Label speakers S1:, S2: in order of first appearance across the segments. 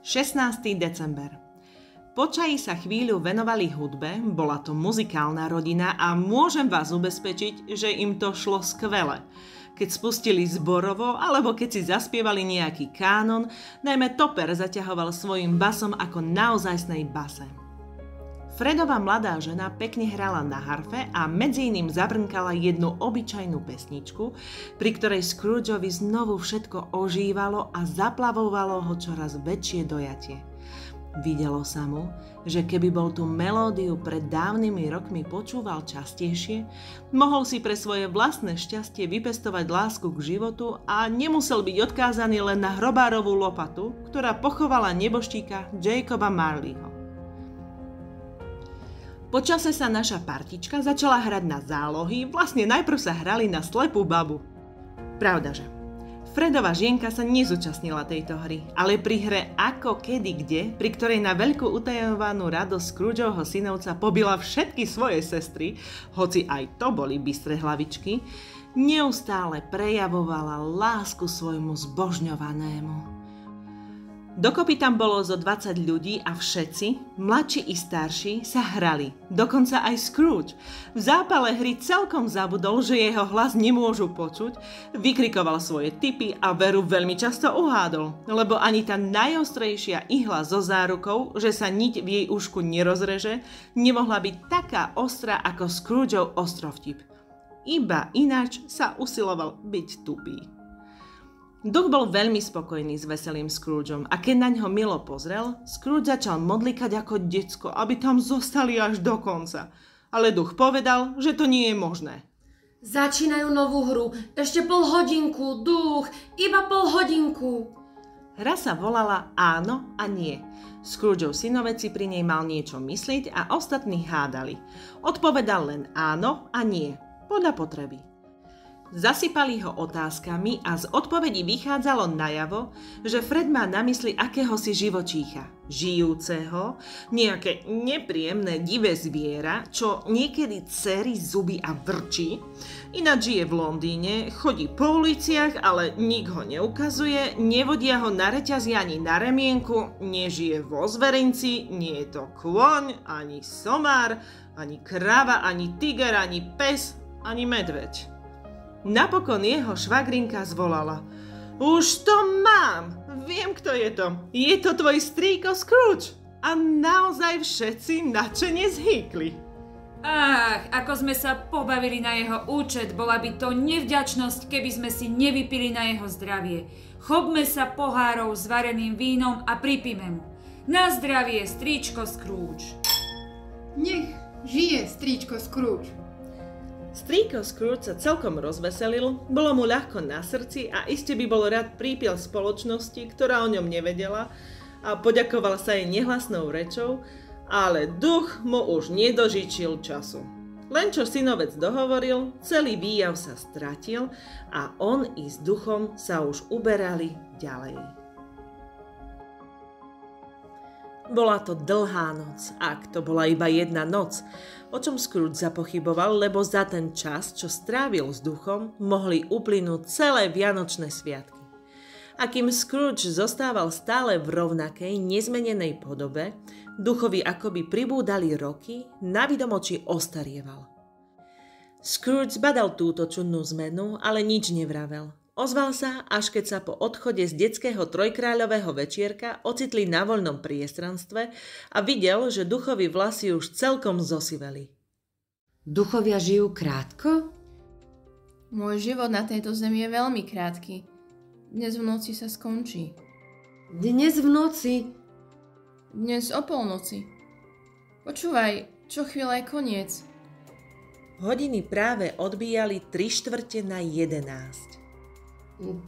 S1: 16. december. Počaji sa chvíľu venovali hudbe, bola to muzikálna rodina a môžem vás ubezpečiť, že im to šlo skvele. Keď spustili zborovo, alebo keď si zaspievali nejaký kánon, najmä Topper zaťahoval svojim basom ako naozajstnej base. Fredova mladá žena pekne hrala na harfe a medzi iným zabrnkala jednu obyčajnú pesničku, pri ktorej Scroogeovi znovu všetko ožívalo a zaplavovalo ho čoraz väčšie dojatie. Videlo sa mu, že keby bol tú melódiu pred dávnymi rokmi počúval častejšie, mohol si pre svoje vlastné šťastie vypestovať lásku k životu a nemusel byť odkázaný len na hrobárovú lopatu, ktorá pochovala neboštíka Jacoba Marleyho. Po čase sa naša partička začala hrať na zálohy, vlastne najprv sa hrali na slepú babu. Pravdaže, Fredova žienka sa nezúčastnila tejto hry, ale pri hre Ako, kedy, kde, pri ktorej na veľkú utajovanú radosť Scroogeovho synovca pobila všetky svoje sestry, hoci aj to boli bystré hlavičky, neustále prejavovala lásku svojmu zbožňovanému. Dokopy tam bolo zo 20 ľudí a všetci, mladší i starší, sa hrali. Dokonca aj Scrooge. V zápale hry celkom zabudol, že jeho hlas nemôžu počuť, vykrikoval svoje tipy a veru veľmi často uhádol, lebo ani tá najostrejšia ihla so zárukou, že sa niť v jej ušku nerozreže, nemohla byť taká ostrá ako Scroogeov ostrovtip. Iba ináč sa usiloval byť tupý. Duch bol veľmi spokojný s veselým Scroogeom a keď na ňo milo pozrel, Scrooge začal modlikať ako decko, aby tam zostali až do konca. Ale duch povedal, že to nie je možné.
S2: Začínajú novú hru, ešte pol hodinku, duch, iba pol hodinku.
S1: Hra sa volala Áno a nie. Scroogeov synovec si pri nej mal niečo myslieť a ostatní hádali. Odpovedal len áno a nie, podľa potreby. Zasypali ho otázkami a z odpovedí vychádzalo najavo, že Fred má na mysli akéhosi živočícha, žijúceho, nejaké nepríjemné divé zviera, čo niekedy cerí zuby a vrčí, ináč žije v Londýne, chodí po uliciach, ale nik ho neukazuje, nevodia ho na reťazi ani na remienku, nežije vo zverinci, nie je to kôň, ani somár, ani krava, ani tiger, ani pes, ani medveď. Napokon jeho švagrinka zvolala. Už to mám! Viem, kto je to. Je to tvoj strýko Scrooge. A naozaj všetci nadšene zhýkli.
S3: Ach, ako sme sa pobavili na jeho účet, bola by to nevďačnosť, keby sme si nevypili na jeho zdravie. Chopme sa pohárov s vareným vínom a pripíme mu. Na zdravie, strýčko Scrooge.
S4: Nech žije strýčko Scrooge.
S1: Strýko Scrooge sa celkom rozveselil, bolo mu ľahko na srdci a iste by bol rád prípiel spoločnosti, ktorá o ňom nevedela a poďakoval sa jej nehlasnou rečou, ale duch mu už nedožičil času. Len čo synovec dohovoril, celý výjav sa stratil a on i s duchom sa už uberali ďalej. Bola to dlhá noc, ak to bola iba jedna noc, o čom Scrooge zapochyboval, lebo za ten čas, čo strávil s duchom, mohli uplynúť celé vianočné sviatky. A kým Scrooge zostával stále v rovnakej, nezmenenej podobe, duchovi akoby pribúdali roky, navidom oči ostarieval. Scrooge badal túto čudnú zmenu, ale nič nevravel. Ozval sa, až keď sa po odchode z detského trojkráľového večierka ocitli na voľnom priestranstve a videl, že duchovi vlasy už celkom zosiveli.
S2: Duchovia žijú krátko?
S5: Môj život na tejto zemi je veľmi krátky. Dnes v noci sa skončí.
S2: Dnes v noci?
S5: Dnes o polnoci. Počúvaj, čo chvíľa je koniec.
S1: Hodiny práve odbíjali 3:45.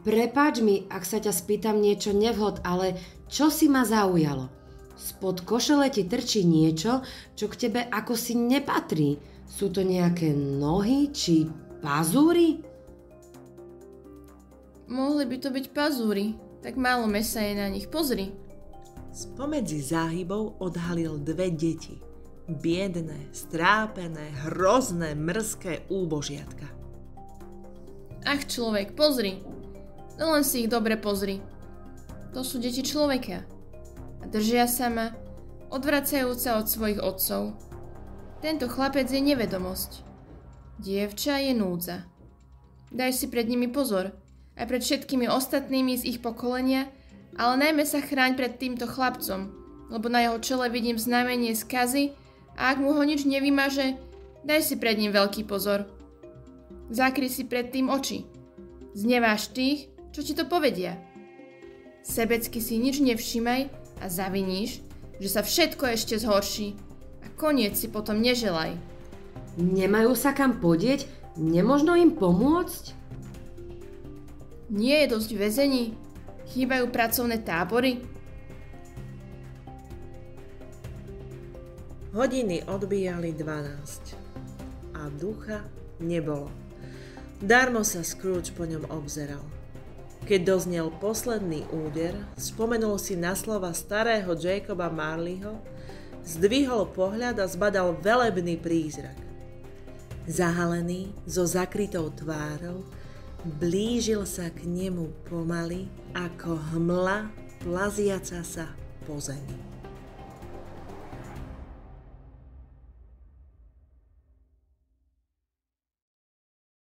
S2: Prepáč mi, ak sa ťa spýtam niečo nevhod, ale čo si ma zaujalo? Spod košele ti trčí niečo, čo k tebe ako si nepatrí. Sú to nejaké nohy či pazúry?
S5: Mohli by to byť pazúry, tak málo mesa je na nich, pozri.
S1: Spomedzi záhybov odhalil dve deti. Biedné, strápené, hrozné, mrzké úbožiatka.
S5: Ach človek, pozri. No len si ich dobre pozri. To sú deti človeka. držia sa ma, odvracajúca od svojich otcov. Tento chlapec je nevedomosť. Dievča je núdza. Daj si pred nimi pozor, aj pred všetkými ostatnými z ich pokolenia, ale najmä sa chráň pred týmto chlapcom, lebo na jeho čele vidím znamenie skazy a ak mu ho nič nevymaže, daj si pred ním veľký pozor. Zakry si pred tým oči. Zneváš tých, čo ti to povedia. Sebecky si nič nevšímaj a zaviníš, že sa všetko ešte zhorší a koniec si potom neželaj.
S2: Nemajú sa kam podieť? Nemožno im pomôcť?
S5: Nie je dosť väzení? Chýbajú pracovné tábory?
S6: Hodiny odbíjali 12 a ducha nebolo. Darmo sa Scrooge po ňom obzeral. Keď doznel posledný úder, spomenul si na slova starého Jacoba Marleyho, zdvihol pohľad a zbadal velebný prízrak. Zahalený, so zakrytou tvárou, blížil sa k nemu pomaly ako hmla plaziaca sa po zemi.